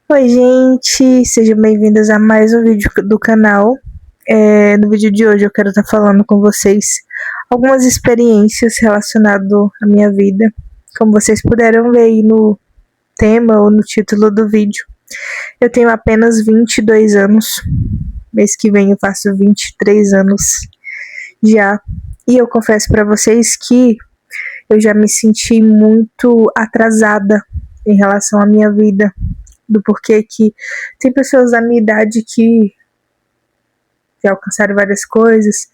Oi, gente, sejam bem-vindos a mais um vídeo do canal. No vídeo de hoje eu quero estar falando com vocês algumas experiências relacionadas à minha vida. Como vocês puderam ver aí no tema ou no título do vídeo, eu tenho apenas 22 anos. Mês que vem eu faço 23 anos já. E eu confesso para vocês que eu já me senti muito atrasada em relação à minha vida. Do porquê que tem pessoas da minha idade que já alcançaram várias coisas,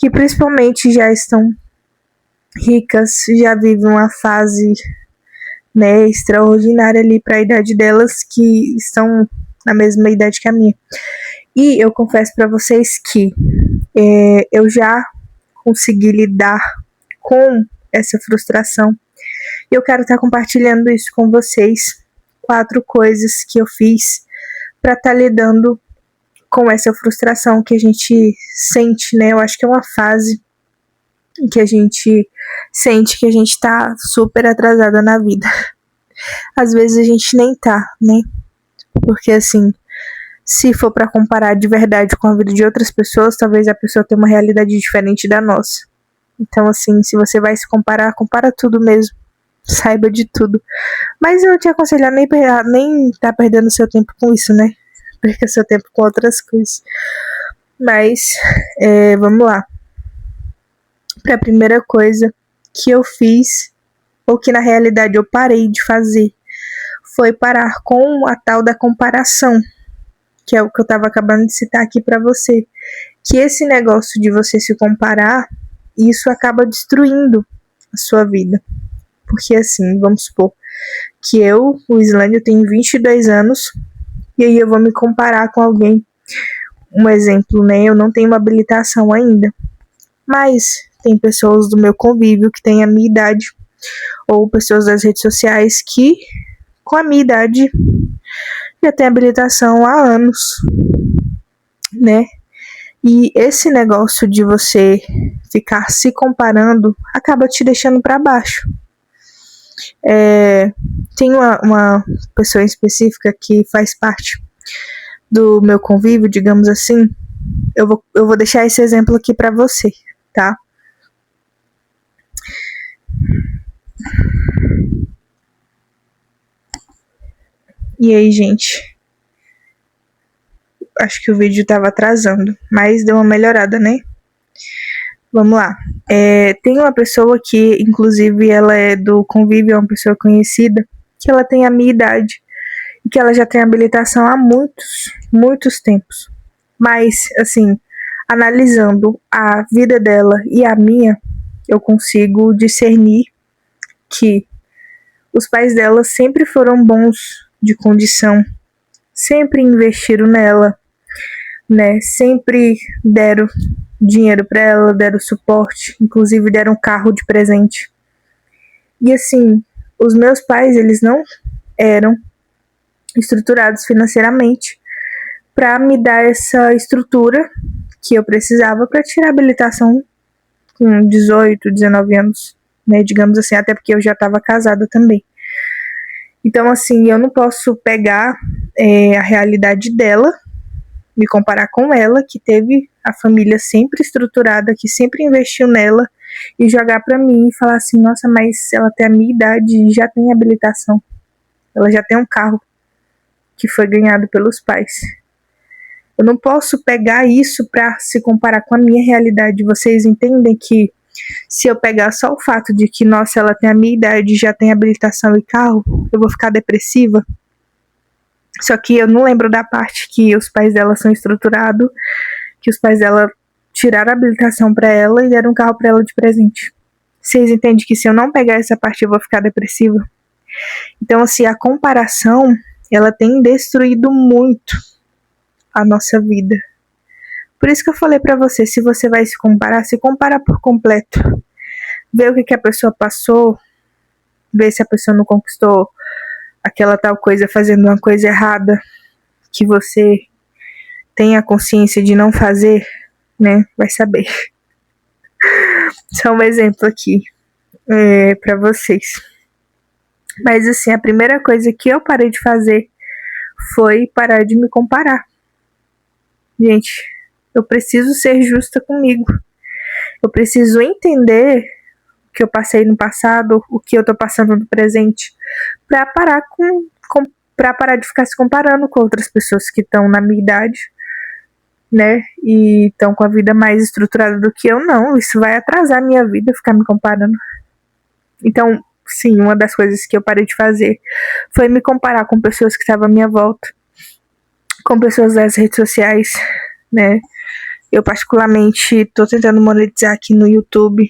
que principalmente já estão ricas, já vivem uma fase, né, extraordinária ali para a idade delas, que estão na mesma idade que a minha. E eu confesso para vocês que eu já consegui lidar com essa frustração. E eu quero estar compartilhando isso com vocês. 4 coisas que eu fiz para estar lidando com essa frustração que a gente sente, né? Eu acho que é uma fase em que a gente sente que a gente tá super atrasada na vida. Às vezes a gente nem tá, né? Porque assim, se for para comparar de verdade com a vida de outras pessoas, talvez a pessoa tenha uma realidade diferente da nossa. Então assim, se você vai se comparar, compara tudo mesmo. Saiba de tudo. Mas eu te aconselho a nem tá perdendo seu tempo com isso, né? Perca seu tempo com outras coisas. Mas, vamos lá. Pra primeira coisa que eu fiz, ou que na realidade eu parei de fazer, foi parar com a tal da comparação, que é o que eu tava acabando de citar aqui pra você. Que esse negócio de você se comparar, isso acaba destruindo a sua vida. Porque assim, vamos supor que eu, o Islândia, tenho 22 anos e aí eu vou me comparar com alguém. Um exemplo, né? Eu não tenho uma habilitação ainda, mas tem pessoas do meu convívio que têm a minha idade, ou pessoas das redes sociais que, com a minha idade, já têm habilitação há anos, né? E esse negócio de você ficar se comparando acaba te deixando para baixo. Tem uma pessoa específica que faz parte do meu convívio, digamos assim. Eu vou deixar esse exemplo aqui pra você, tá? E aí, gente? Acho que o vídeo tava atrasando, mas deu uma melhorada, né? Vamos lá. Tem uma pessoa que, inclusive, ela é do convívio, é uma pessoa conhecida, que ela tem a minha idade e que ela já tem habilitação há muitos tempos. Mas, assim, analisando a vida dela e a minha, eu consigo discernir que os pais dela sempre foram bons de condição, sempre investiram nela, né? Sempre deram dinheiro para ela, deram suporte, inclusive deram um carro de presente. E assim, os meus pais, eles não eram estruturados financeiramente para me dar essa estrutura que eu precisava para tirar a habilitação com 18, 19 anos, né? Digamos assim, até porque eu já estava casada também. Então, assim, eu não posso pegar a realidade dela, me comparar com ela, que teve a família sempre estruturada, que sempre investiu nela, e jogar pra mim e falar assim, nossa, mas ela tem a minha idade e já tem habilitação. Ela já tem um carro que foi ganhado pelos pais. Eu não posso pegar isso pra se comparar com a minha realidade. Vocês entendem que se eu pegar só o fato de que, nossa, ela tem a minha idade e já tem habilitação e carro, eu vou ficar depressiva? Só que eu não lembro da parte que os pais dela são estruturados, que os pais dela tiraram a habilitação para ela e deram um carro para ela de presente. Vocês entendem que se eu não pegar essa parte eu vou ficar depressiva? Então, assim, a comparação, ela tem destruído muito a nossa vida. Por isso que eu falei para você, se você vai se compara por completo. Vê o que a pessoa passou, vê se a pessoa não conquistou aquela tal coisa fazendo uma coisa errada, que você tem a consciência de não fazer, né? Vai saber. Só um exemplo aqui pra vocês. Mas assim, a primeira coisa que eu parei de fazer foi parar de me comparar. Gente, eu preciso ser justa comigo. Eu preciso entender o que eu passei no passado, o que eu tô passando no presente, pra parar pra parar de ficar se comparando com outras pessoas que estão na minha idade, né? E estão com a vida mais estruturada do que eu. Não, isso vai atrasar a minha vida, ficar me comparando. Então, sim, uma das coisas que eu parei de fazer foi me comparar com pessoas que estavam à minha volta, com pessoas das redes sociais, né? Eu particularmente tô tentando monetizar aqui no YouTube,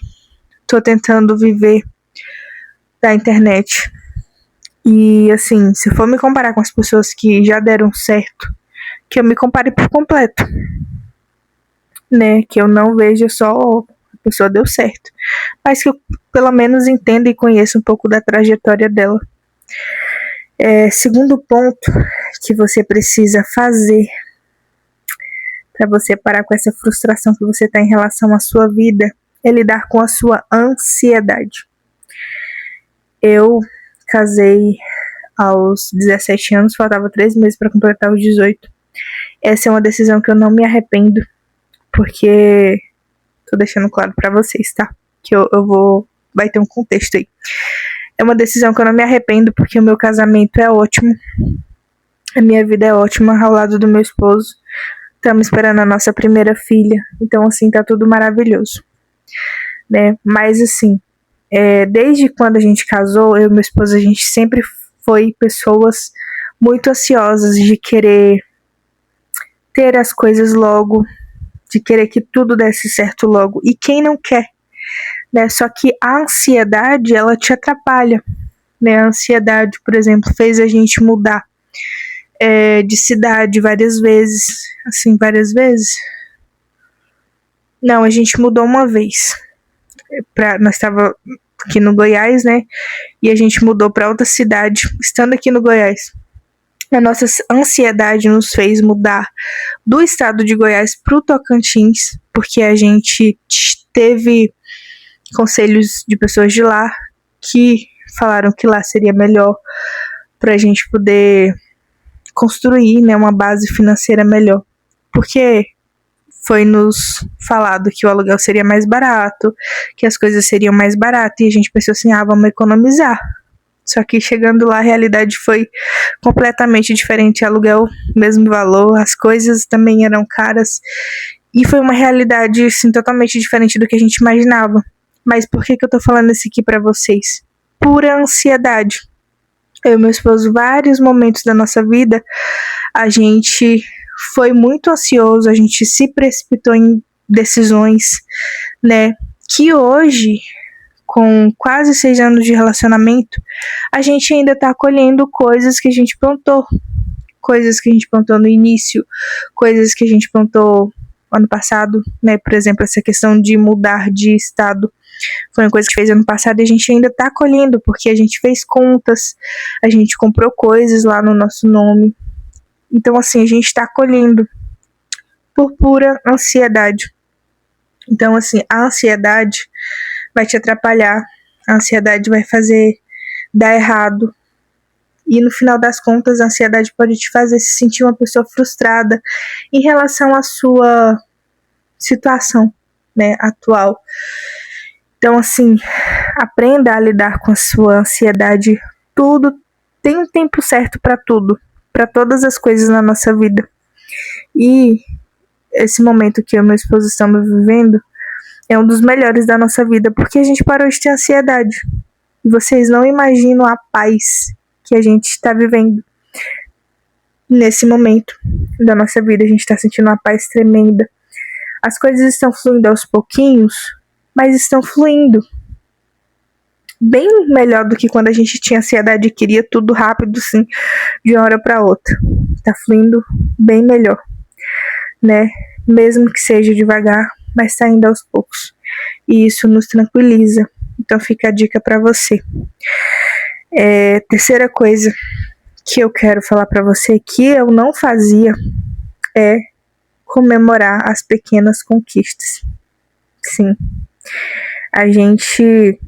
tô tentando viver da internet. E assim, se eu for me comparar com as pessoas que já deram certo, que eu me compare por completo, né? Que eu não veja só a pessoa deu certo, mas que eu pelo menos entenda e conheça um pouco da trajetória dela. Segundo ponto que você precisa fazer para você parar com essa frustração que você está em relação à sua vida é lidar com a sua ansiedade. Eu casei aos 17 anos, faltava 3 meses para completar os 18. Essa é uma decisão que eu não me arrependo, porque tô deixando claro para vocês, tá? Que vai ter um contexto aí. É uma decisão que eu não me arrependo, porque o meu casamento é ótimo, a minha vida é ótima ao lado do meu esposo. Estamos esperando a nossa primeira filha, então assim, tá tudo maravilhoso, né? Mas assim, desde quando a gente casou, eu e meu esposo, a gente sempre foi pessoas muito ansiosas de querer ter as coisas logo, de querer que tudo desse certo logo. E quem não quer, né? Só que a ansiedade, ela te atrapalha, né? A ansiedade, por exemplo, fez a gente mudar de cidade várias vezes. Assim, várias vezes? Não, a gente mudou uma vez. Nós estava aqui no Goiás, né? E a gente mudou para outra cidade, estando aqui no Goiás. A nossa ansiedade nos fez mudar do estado de Goiás para o Tocantins, porque a gente teve conselhos de pessoas de lá que falaram que lá seria melhor para a gente poder construir, né, uma base financeira melhor. Porque foi nos falado que o aluguel seria mais barato, que as coisas seriam mais baratas, e a gente pensou assim, vamos economizar. Só que chegando lá, a realidade foi completamente diferente. Aluguel, mesmo valor, as coisas também eram caras. E foi uma realidade, assim, totalmente diferente do que a gente imaginava. Mas por que eu tô falando isso aqui pra vocês? Pura ansiedade. Eu e meu esposo, vários momentos da nossa vida, a gente foi muito ansioso, a gente se precipitou em decisões, né? Que hoje, com quase 6 anos de relacionamento, a gente ainda tá colhendo coisas que a gente plantou. Coisas que a gente plantou no início, coisas que a gente plantou ano passado, né? Por exemplo, essa questão de mudar de estado foi uma coisa que fez ano passado e a gente ainda tá colhendo, porque a gente fez contas, a gente comprou coisas lá no nosso nome. Então, assim, a gente tá colhendo por pura ansiedade. Então, assim, a ansiedade vai te atrapalhar, a ansiedade vai fazer dar errado. E no final das contas, a ansiedade pode te fazer se sentir uma pessoa frustrada em relação à sua situação, né, atual. Então, assim, aprenda a lidar com a sua ansiedade. Tudo tem um tempo certo para tudo, para todas as coisas na nossa vida. E esse momento que eu e meu esposo estamos vivendo é um dos melhores da nossa vida, porque a gente parou de ter ansiedade. E vocês não imaginam a paz que a gente está vivendo nesse momento da nossa vida. A gente está sentindo uma paz tremenda. As coisas estão fluindo aos pouquinhos, mas estão fluindo bem melhor do que quando a gente tinha ansiedade e queria tudo rápido, sim, de uma hora para outra. Tá fluindo bem melhor, né? Mesmo que seja devagar, mas tá indo aos poucos. E isso nos tranquiliza. Então fica a dica para você. Terceira coisa que eu quero falar para você que eu não fazia é comemorar as pequenas conquistas. Sim. A gente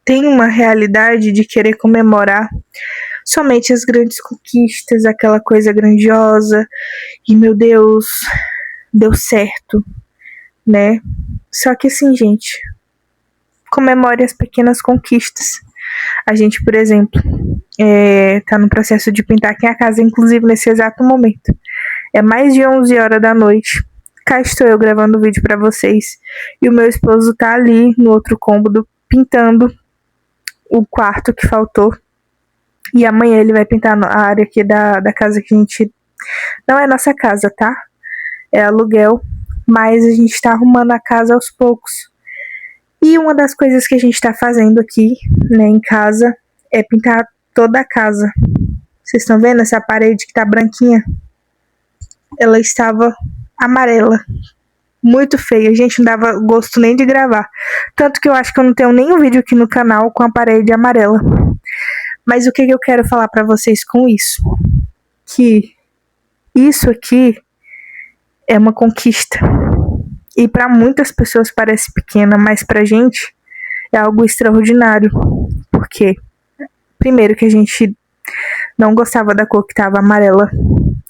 tem uma realidade de querer comemorar somente as grandes conquistas, aquela coisa grandiosa, e meu Deus, deu certo, né? Só que assim, gente, comemore as pequenas conquistas. A gente, por exemplo, tá no processo de pintar aqui a casa, inclusive nesse exato momento. É mais de 11 horas da noite. Cá estou eu gravando o vídeo para vocês. E o meu esposo tá ali no outro cômodo pintando o quarto que faltou. E amanhã ele vai pintar a área aqui da casa que a gente... Não é nossa casa, tá? É aluguel. Mas a gente tá arrumando a casa aos poucos. E uma das coisas que a gente tá fazendo aqui, né, em casa, é pintar toda a casa. Vocês estão vendo essa parede que tá branquinha? Ela estava amarela. Muito feia. Gente, não dava gosto nem de gravar. Tanto que eu acho que eu não tenho nenhum vídeo aqui no canal com a parede amarela. Mas o que eu quero falar pra vocês com isso? Que isso aqui é uma conquista. E pra muitas pessoas parece pequena, mas pra gente é algo extraordinário. Por quê? Primeiro que a gente não gostava da cor que tava amarela.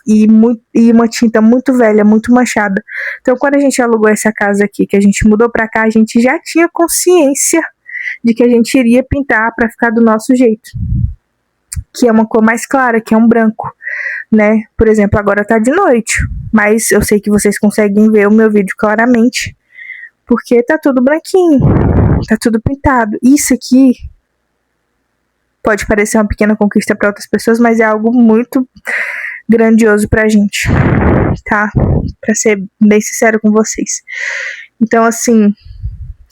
E uma tinta muito velha, muito manchada. Então, quando a gente alugou essa casa aqui, que a gente mudou pra cá, a gente já tinha consciência de que a gente iria pintar pra ficar do nosso jeito. Que é uma cor mais clara, que é um branco, né? Por exemplo, agora tá de noite, mas eu sei que vocês conseguem ver o meu vídeo claramente, porque tá tudo branquinho, tá tudo pintado. Isso aqui pode parecer uma pequena conquista para outras pessoas, mas é algo muito grandioso pra gente, tá? Pra ser bem sincero com vocês. Então, assim,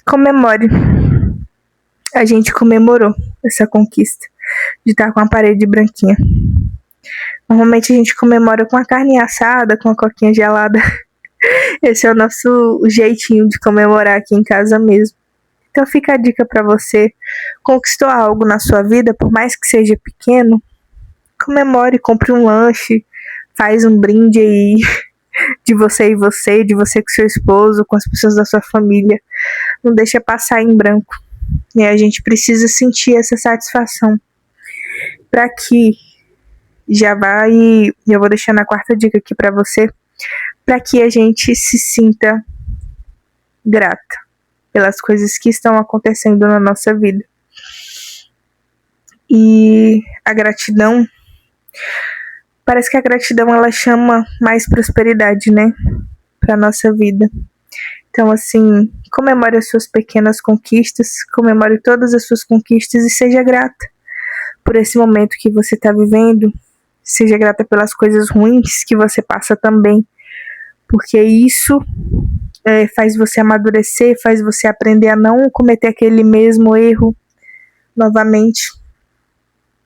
comemore. A gente comemorou essa conquista de estar com a parede branquinha. Normalmente a gente comemora com a carne assada, com a coquinha gelada. Esse é o nosso jeitinho de comemorar aqui em casa mesmo. Então fica a dica pra você. Conquistou algo na sua vida, por mais que seja pequeno, comemore, compre um lanche, faz um brinde aí de você e você, de você com seu esposo, com as pessoas da sua família. Não deixa passar em branco. E a gente precisa sentir essa satisfação. Pra que já vai, e eu vou deixar na quarta dica aqui pra você, pra que a gente se sinta grata pelas coisas que estão acontecendo na nossa vida. E a gratidão, parece que a gratidão ela chama mais prosperidade, né, pra nossa vida. Então, assim, comemore as suas pequenas conquistas, comemore todas as suas conquistas e seja grata por esse momento que você está vivendo. Seja grata pelas coisas ruins que você passa também, porque isso faz você amadurecer, faz você aprender a não cometer aquele mesmo erro novamente,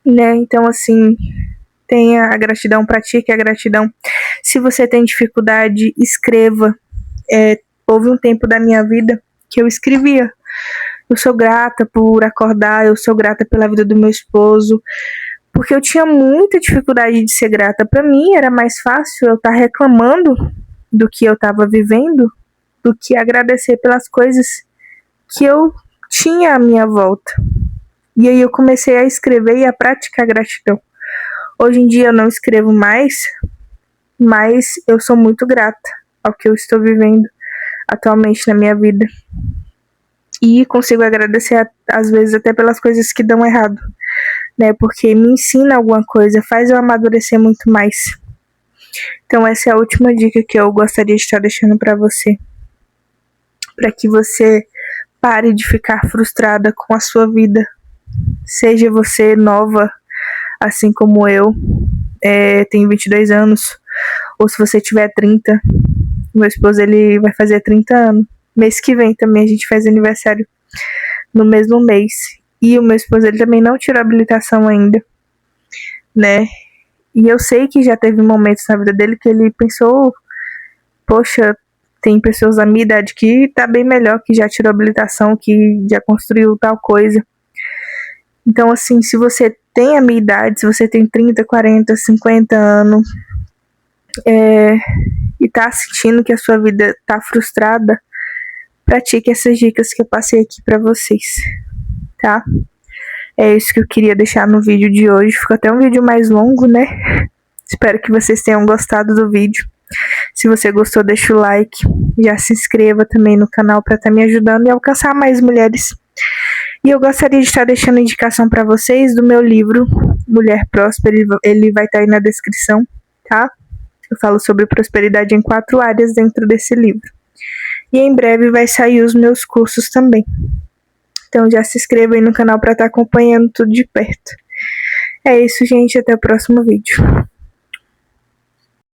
né? Então, assim, tenha a gratidão, pratique a gratidão. Se você tem dificuldade, escreva. Houve um tempo da minha vida que eu escrevia. Eu sou grata por acordar, eu sou grata pela vida do meu esposo, porque eu tinha muita dificuldade de ser grata. Para mim era mais fácil eu estar reclamando do que eu estava vivendo do que agradecer pelas coisas que eu tinha à minha volta. E aí eu comecei a escrever e a praticar gratidão. Hoje em dia eu não escrevo mais, mas eu sou muito grata ao que eu estou vivendo atualmente na minha vida. E consigo agradecer às vezes até pelas coisas que dão errado, né? Porque me ensina alguma coisa, faz eu amadurecer muito mais. Então essa é a última dica que eu gostaria de estar deixando para você. Para que você pare de ficar frustrada com a sua vida. Seja você nova, assim como eu, tenho 22 anos, ou se você tiver 30, meu esposo ele vai fazer 30 anos. Mês que vem também a gente faz aniversário no mesmo mês. E o meu esposo ele também não tirou a habilitação ainda, né? E eu sei que já teve momentos na vida dele que ele pensou, poxa, tem pessoas da minha idade que tá bem melhor, que já tirou a habilitação, que já construiu tal coisa. Então, assim, se você tem a minha idade, se você tem 30, 40, 50 anos, e tá sentindo que a sua vida tá frustrada, pratique essas dicas que eu passei aqui pra vocês, tá? É isso que eu queria deixar no vídeo de hoje. Ficou até um vídeo mais longo, né? Espero que vocês tenham gostado do vídeo. Se você gostou, deixa o like. Já se inscreva também no canal para estar me ajudando a alcançar mais mulheres. E eu gostaria de estar deixando indicação para vocês do meu livro, Mulher Próspera. Ele vai estar aí na descrição, tá? Eu falo sobre prosperidade em 4 áreas dentro desse livro. E em breve vai sair os meus cursos também. Então já se inscreva aí no canal para estar acompanhando tudo de perto. É isso, gente. Até o próximo vídeo.